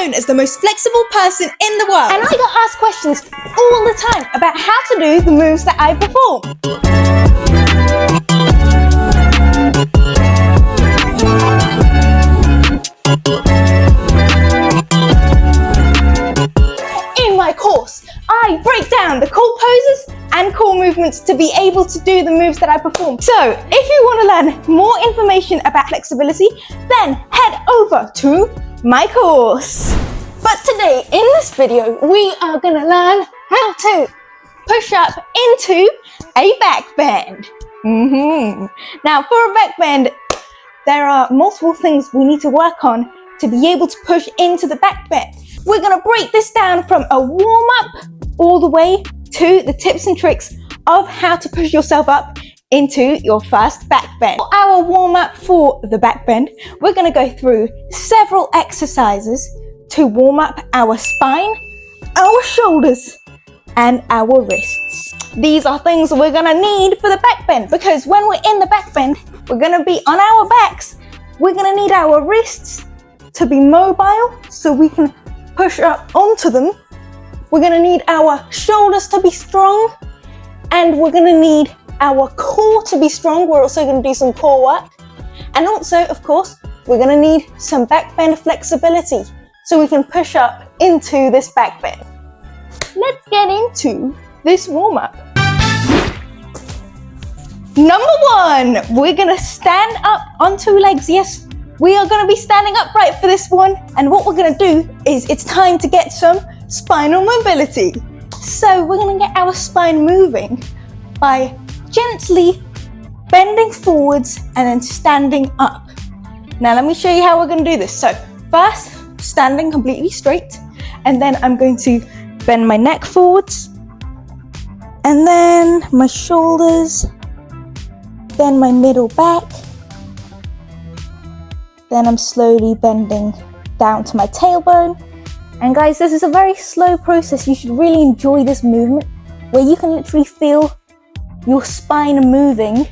known as the most flexible person in the world. And I got asked questions all the time about how to do the moves that I perform. In my course, I break down the cool poses and cool movements to be able to do the moves that I perform. So if you want to learn more information about flexibility, then head over to my course. But today in this video, we are going to learn how to push up into a back bend. Now for a back bend, there are multiple things we need to work on to be able to push into the back bend. We're going to break this down from a warm-up all the way to the tips and tricks of how to push yourself up into your first back bend. For our warm-up for the back bend, we're going to go through several exercises to warm up our spine, our shoulders, and our wrists. These are things we're going to need for the back bend, because when we're in the back bend, we're going to be on our backs. We're going to need our wrists to be mobile so we can push up onto them. We're going to need our shoulders to be strong, and we're going to need our core to be strong. We're also going to do some core work, and also, of course, we're going to need some back bend flexibility so we can push up into this back bend. Let's get into this warm-up. Number one, we're going to stand up on two legs. Yes, we are going to be standing upright for this one, and what we're going to do is it's time to get some spinal mobility. So we're going to get our spine moving by gently bending forwards and then standing up. Now let me show you how we're going to do this. So first, standing completely straight, and then I'm going to bend my neck forwards, and then my shoulders, then my middle back, then I'm slowly bending down to my tailbone. And guys, this is a very slow process. You should really enjoy this movement where you can literally feel your spine moving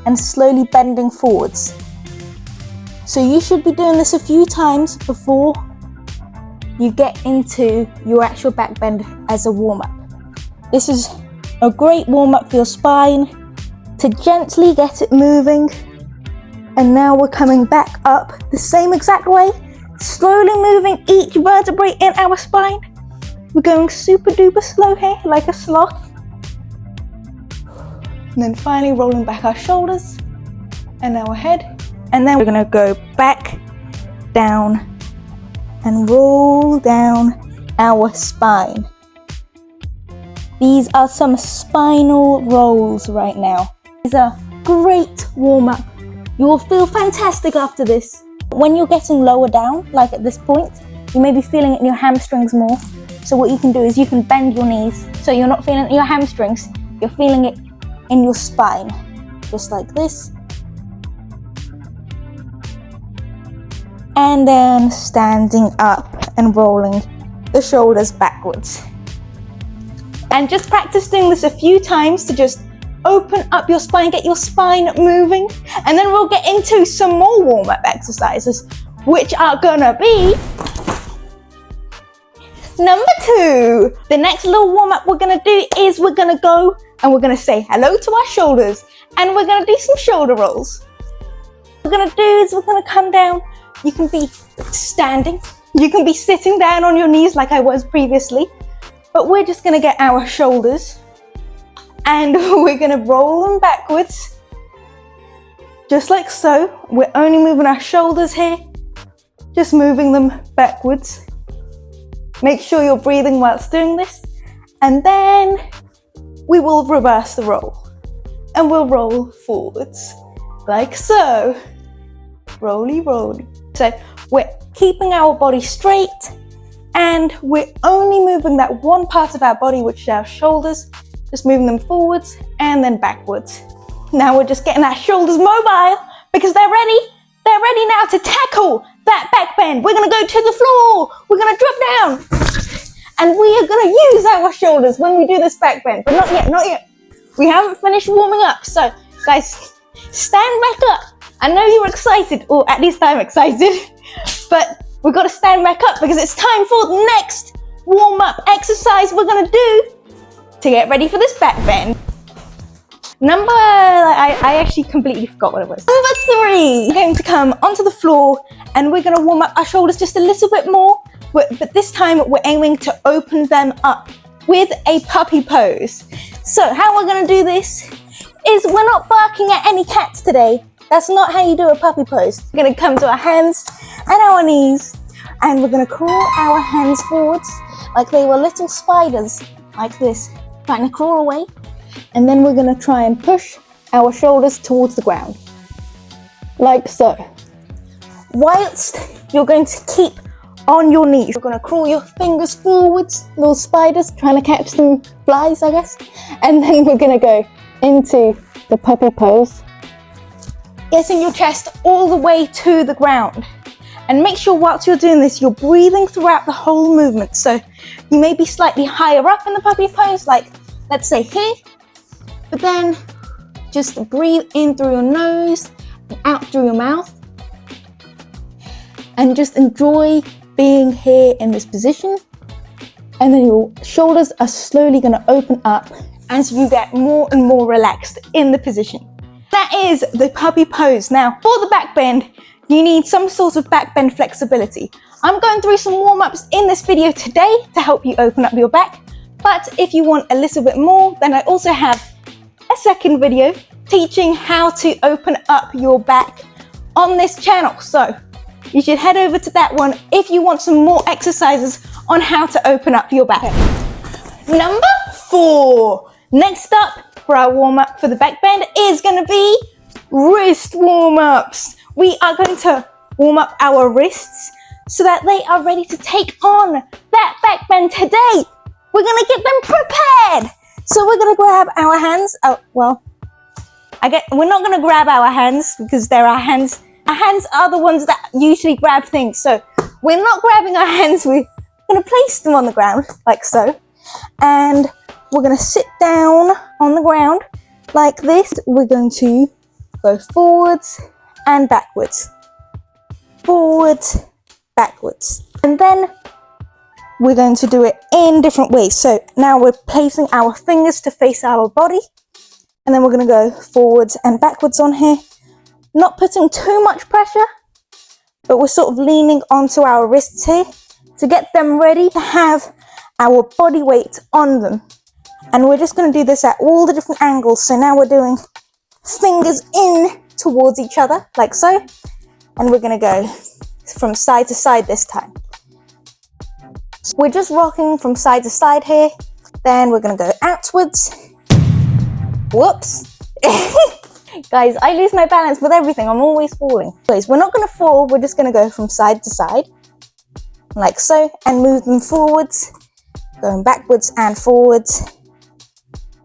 and slowly bending forwards. So you should be doing this a few times before you get into your actual back bend as a warm-up. This is a great warm-up for your spine to gently get it moving. And now we're coming back up the same exact way, slowly moving each vertebrae in our spine. We're going super duper slow here, like a sloth. And then finally rolling back our shoulders and our head. And then we're going to go back, down, and roll down our spine. These are some spinal rolls right now. These are great warm-up. You will feel fantastic after this. When you're getting lower down, like at this point, you may be feeling it in your hamstrings more. So what you can do is you can bend your knees so you're not feeling it in your hamstrings, you're feeling it in your spine, just like this. And then standing up and rolling the shoulders backwards. And just practice doing this a few times to just open up your spine, get your spine moving, and then we'll get into some more warm-up exercises, which are gonna be number two. The next little warm-up we're gonna do is we're gonna go and we're gonna say hello to our shoulders, and we're gonna do some shoulder rolls. What we're gonna do is we're gonna come down. You can be standing, you can be sitting down on your knees like I was previously, but we're just gonna get our shoulders and we're gonna roll them backwards, just like so. We're only moving our shoulders here, just moving them backwards. Make sure you're breathing whilst doing this, and then we will reverse the roll and we'll roll forwards like so. Rolly, rolly. So we're keeping our body straight, and we're only moving that one part of our body, which is our shoulders, just moving them forwards and then backwards. Now we're just getting our shoulders mobile because they're ready. They're ready now to tackle that back bend. We're gonna go to the floor. We're gonna drop down. And we are gonna use our shoulders when we do this back bend, but not yet, not yet. We haven't finished warming up. So guys, stand back up. I know you're excited, or at least I'm excited, but we've got to stand back up because it's time for the next warm-up exercise we're gonna do to get ready for this back bend. I actually completely forgot what it was. Number 3, we're going to come onto the floor and we're gonna warm up our shoulders just a little bit more, but this time we're aiming to open them up with a puppy pose. So how we're gonna do this is we're not barking at any cats today. That's not how you do a puppy pose. We're gonna come to our hands and our knees, and we're gonna crawl our hands forwards like they were little spiders, like this, trying to crawl away. And then we're gonna try and push our shoulders towards the ground, like so. Whilst you're going to keep on your knees, you're gonna crawl your fingers forwards, little spiders, trying to catch some flies, I guess. And then we're gonna go into the puppy pose, getting your chest all the way to the ground. And make sure whilst you're doing this, you're breathing throughout the whole movement. So you may be slightly higher up in the puppy pose, like let's say here, but then just breathe in through your nose and out through your mouth. And just enjoy being here in this position. And then your shoulders are slowly gonna open up as you get more and more relaxed in the position. That is the puppy pose. Now, for the back bend, you need some sort of back bend flexibility. I'm going through some warm-ups in this video today to help you open up your back. But if you want a little bit more, then I also have a second video teaching how to open up your back on this channel. So you should head over to that one if you want some more exercises on how to open up your back. Number 4. Next up for our warm-up for the back bend is going to be wrist warm-ups. We are going to warm up our wrists so that they are ready to take on that back bend today. We're going to get them prepared. So we're going to grab our hands. We're not going to grab our hands because they're our hands. Our hands are the ones that usually grab things. So we're not grabbing our hands. We're going to place them on the ground like so. And we're going to sit down on the ground like this. We're going to go forwards and backwards. Forwards, backwards. And then we're going to do it in different ways. So now we're placing our fingers to face our body. And then we're going to go forwards and backwards on here. Not putting too much pressure, but we're sort of leaning onto our wrists here to get them ready to have our body weight on them. And we're just going to do this at all the different angles. So now we're doing fingers in towards each other, like so. And we're going to go from side to side this time. So we're just rocking from side to side here. Then we're going to go outwards. Whoops. Guys, I lose my balance with everything. I'm always falling. Please, we're not going to fall. We're just going to go from side to side, like so, and move them forwards, going backwards and forwards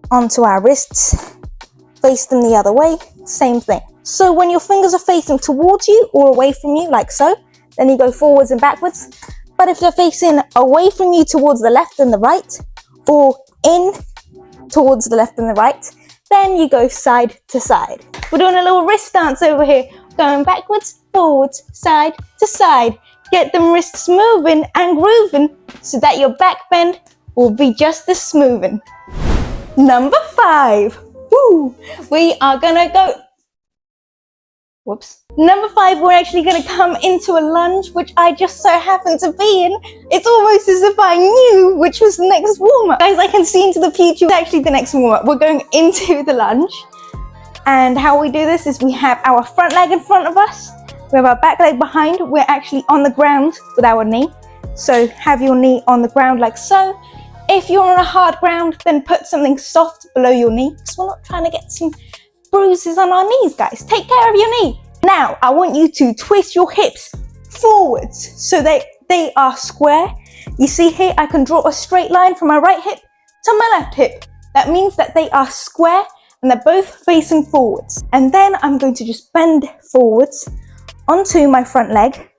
onto our wrists. Face them the other way, same thing. So when your fingers are facing towards you or away from you, like so, then you go forwards and backwards. But if they're facing away from you towards the left and the right, or in towards the left and the right, then you go side to side. We're doing a little wrist dance over here, going backwards, forwards, side to side. Get them wrists moving and grooving so that your back bend will be just as smoothing. Number 5. Woo! We are gonna go. Whoops. Number 5, we're actually gonna come into a lunge, which I just so happen to be in. It's almost as if I knew which was the next warm-up. Guys, I can see into the future. It's actually the next warm-up. We're going into the lunge. And how we do this is we have our front leg in front of us. We have our back leg behind. We're actually on the ground with our knee. So have your knee on the ground like so. If you're on a hard ground, then put something soft below your knee, because we're not trying to get some bruises on our knees, guys. Take care of your knee. Now, I want you to twist your hips forwards so they are square. You see here, I can draw a straight line from my right hip to my left hip. That means that they are square and they're both facing forwards. And then I'm going to just bend forwards onto my front leg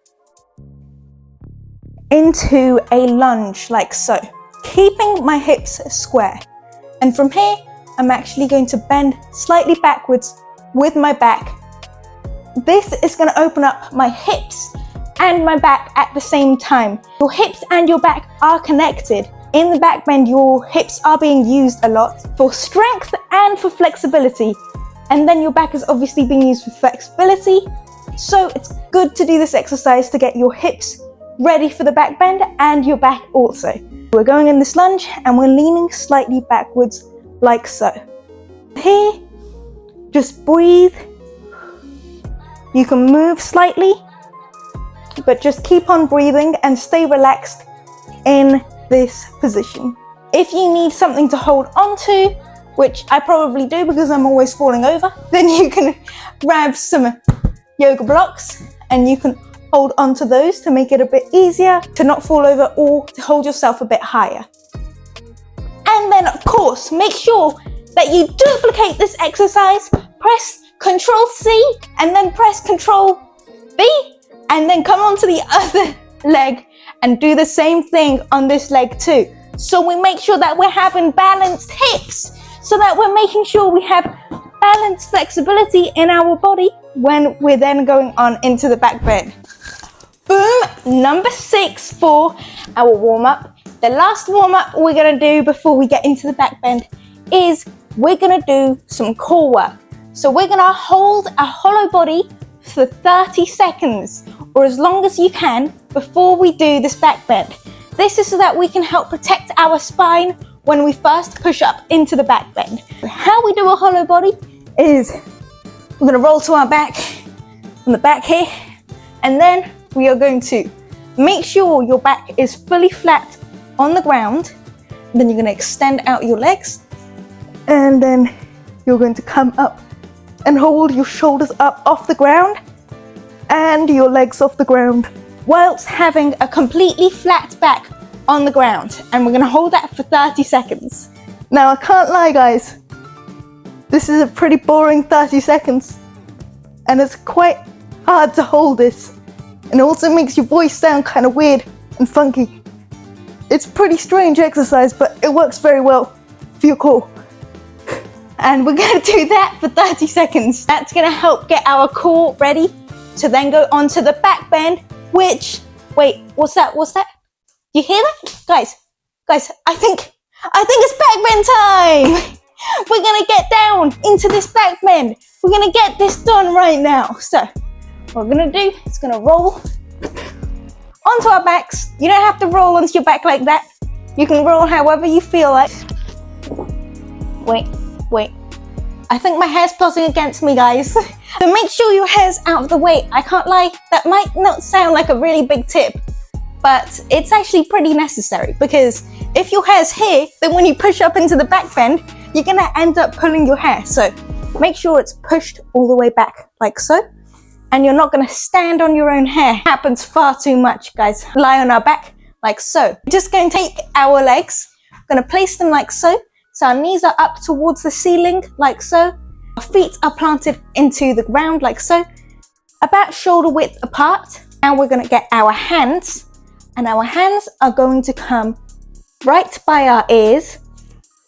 into a lunge like so, keeping my hips square. And from here, I'm actually going to bend slightly backwards with my back. This is going to open up my hips and my back at the same time. Your hips and your back are connected. In the back bend, your hips are being used a lot for strength and for flexibility. And then your back is obviously being used for flexibility. So it's good to do this exercise to get your hips ready for the back bend and your back also. We're going in this lunge and we're leaning slightly backwards like so. Here, just breathe. You can move slightly, but just keep on breathing and stay relaxed in this position. If you need something to hold on to, which I probably do because I'm always falling over, then you can grab some yoga blocks and you can hold on to those to make it a bit easier to not fall over or to hold yourself a bit higher. And then of course, make sure that you duplicate this exercise. Press Control C and then press Control V and then come onto the other leg and do the same thing on this leg too. So we make sure that we're having balanced hips, so that we're making sure we have balanced flexibility in our body when we're then going on into the back bend. Boom, number 6 for our warm-up. The last warm-up we're gonna do before we get into the back bend is we're gonna do some core work. So we're gonna hold a hollow body for 30 seconds or as long as you can before we do this back bend. This is so that we can help protect our spine when we first push up into the back bend. How we do a hollow body is we're gonna roll to our back on the back here, and then we are going to make sure your back is fully flat on the ground. Then you're gonna extend out your legs, and then you're going to come up and hold your shoulders up off the ground and your legs off the ground whilst having a completely flat back on the ground. And we're gonna hold that for 30 seconds. Now I can't lie guys, this is a pretty boring 30 seconds and it's quite hard to hold this, and it also makes your voice sound kind of weird and funky. It's a pretty strange exercise, but it works very well for your core. And we're gonna do that for 30 seconds. That's gonna help get our core ready to then go on to the back bend, which, wait, what's that? You hear that? Guys, I think it's back bend time. We're gonna get down into this back bend. We're gonna get this done right now. So what we're gonna do is gonna roll onto our backs. You don't have to roll onto your back like that. You can roll however you feel like. Wait. I think my hair's plotting against me, guys. So make sure your hair's out of the way. I can't lie, that might not sound like a really big tip, but it's actually pretty necessary, because if your hair's here, then when you push up into the back bend, you're gonna end up pulling your hair. So make sure it's pushed all the way back like so, and you're not gonna stand on your own hair. It happens far too much, guys. Lie on our back like so. We're just going to take our legs, we're gonna place them like so. So our knees are up towards the ceiling like so. Our feet are planted into the ground like so, about shoulder width apart. Now we're gonna get our hands, and our hands are going to come right by our ears,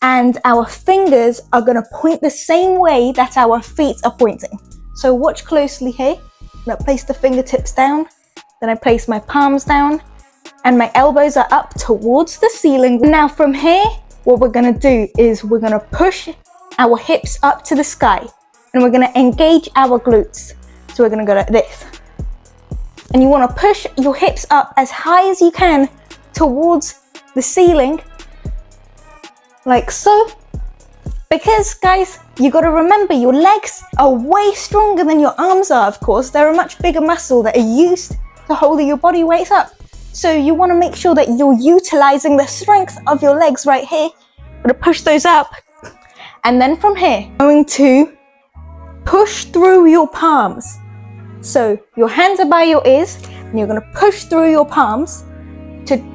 and our fingers are gonna point the same way that our feet are pointing. So watch closely here. I'm gonna place the fingertips down, then I place my palms down, and my elbows are up towards the ceiling. Now from here, what we're gonna do is we're gonna push our hips up to the sky, and we're gonna engage our glutes. So we're gonna go like this. And you wanna push your hips up as high as you can towards the ceiling, like so. Because guys, you gotta remember your legs are way stronger than your arms are, of course. They're a much bigger muscle that are used to hold your body weight up. So you wanna make sure that you're utilizing the strength of your legs right here. Gonna push those up. And then from here, going to push through your palms. So your hands are by your ears, and you're gonna push through your palms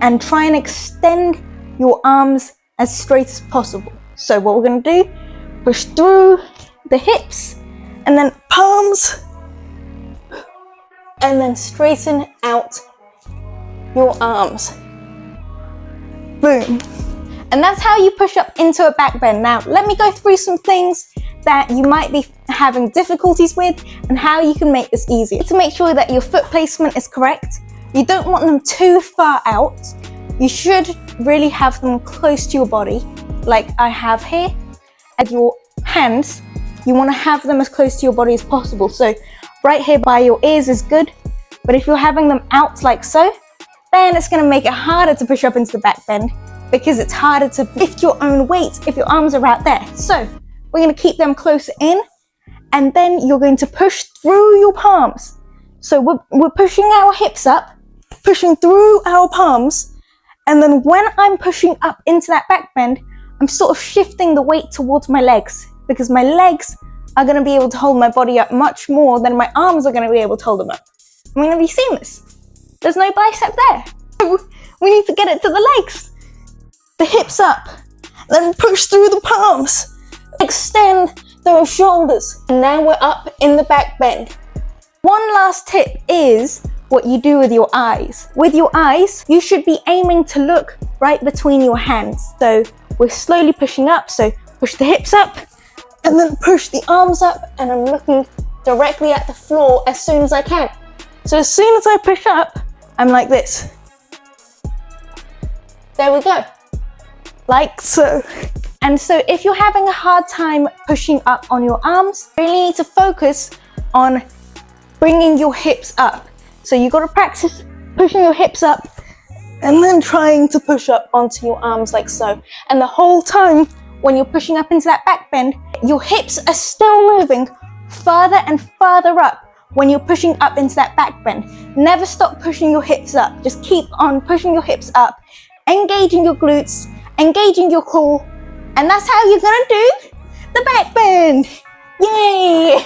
and try and extend your arms as straight as possible. So what we're gonna do, push through the hips, and then palms, and then straighten out your arms. Boom. And that's how you push up into a back bend. Now, let me go through some things that you might be having difficulties with and how you can make this easier. To make sure that your foot placement is correct, You don't want them too far out. You should really have them close to your body, like I have here. And your hands, you want to have them as close to your body as possible. So right here by your ears is good, but if you're having them out like so, then it's going to make it harder to push up into the back bend, because it's harder to lift your own weight if your arms are out there. So we're going to keep them closer in, and then you're going to push through your palms. So we're pushing our hips up, pushing through our palms, and then when I'm pushing up into that back bend, I'm sort of shifting the weight towards my legs, because my legs are going to be able to hold my body up much more than my arms are going to be able to hold them up. I mean, have you seen this? There's no bicep there. We need to get it to the legs. The hips up, then push through the palms. Extend those shoulders. And now we're up in the back bend. One last tip is what you do with your eyes. With your eyes, you should be aiming to look right between your hands. So we're slowly pushing up, so push the hips up, and then push the arms up, and I'm looking directly at the floor as soon as I can. So as soon as I push up, I'm like this. There we go. Like so. And so if you're having a hard time pushing up on your arms, you really need to focus on bringing your hips up. So you got to practice pushing your hips up and then trying to push up onto your arms like so. And the whole time when you're pushing up into that back bend, your hips are still moving further and further up when you're pushing up into that back bend. Never stop pushing your hips up. Just keep on pushing your hips up, engaging your glutes, engaging your core, and that's how you're gonna do the back bend. Yay!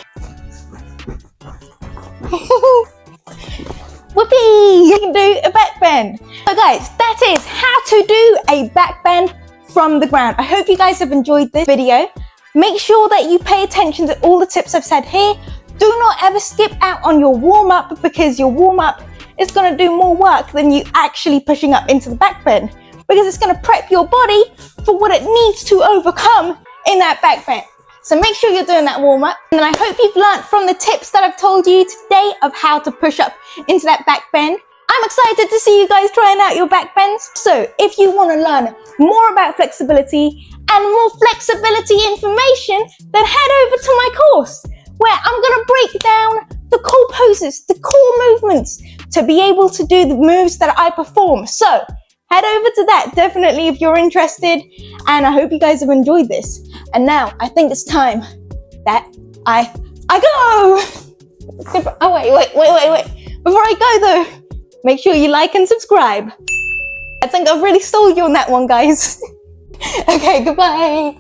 Whoopee! You can do a back bend. So guys, that is how to do a back bend from the ground. I hope you guys have enjoyed this video. Make sure that you pay attention to all the tips I've said here. Do not ever skip out on your warm-up, because your warm-up is going to do more work than you actually pushing up into the back bend, because it's going to prep your body for what it needs to overcome in that back bend. So make sure you're doing that warm-up, and I hope you've learned from the tips that I've told you today of how to push up into that back bend. I'm excited to see you guys trying out your back bends. So if you want to learn more about flexibility and more flexibility information, then head over to my course, where I'm going to break down the core poses, the core movements to be able to do the moves that I perform. So head over to that, definitely, if you're interested. And I hope you guys have enjoyed this. And now I think it's time that I go. Oh, wait. Before I go though, make sure you like and subscribe. I think I've really sold you on that one, guys. Okay, goodbye.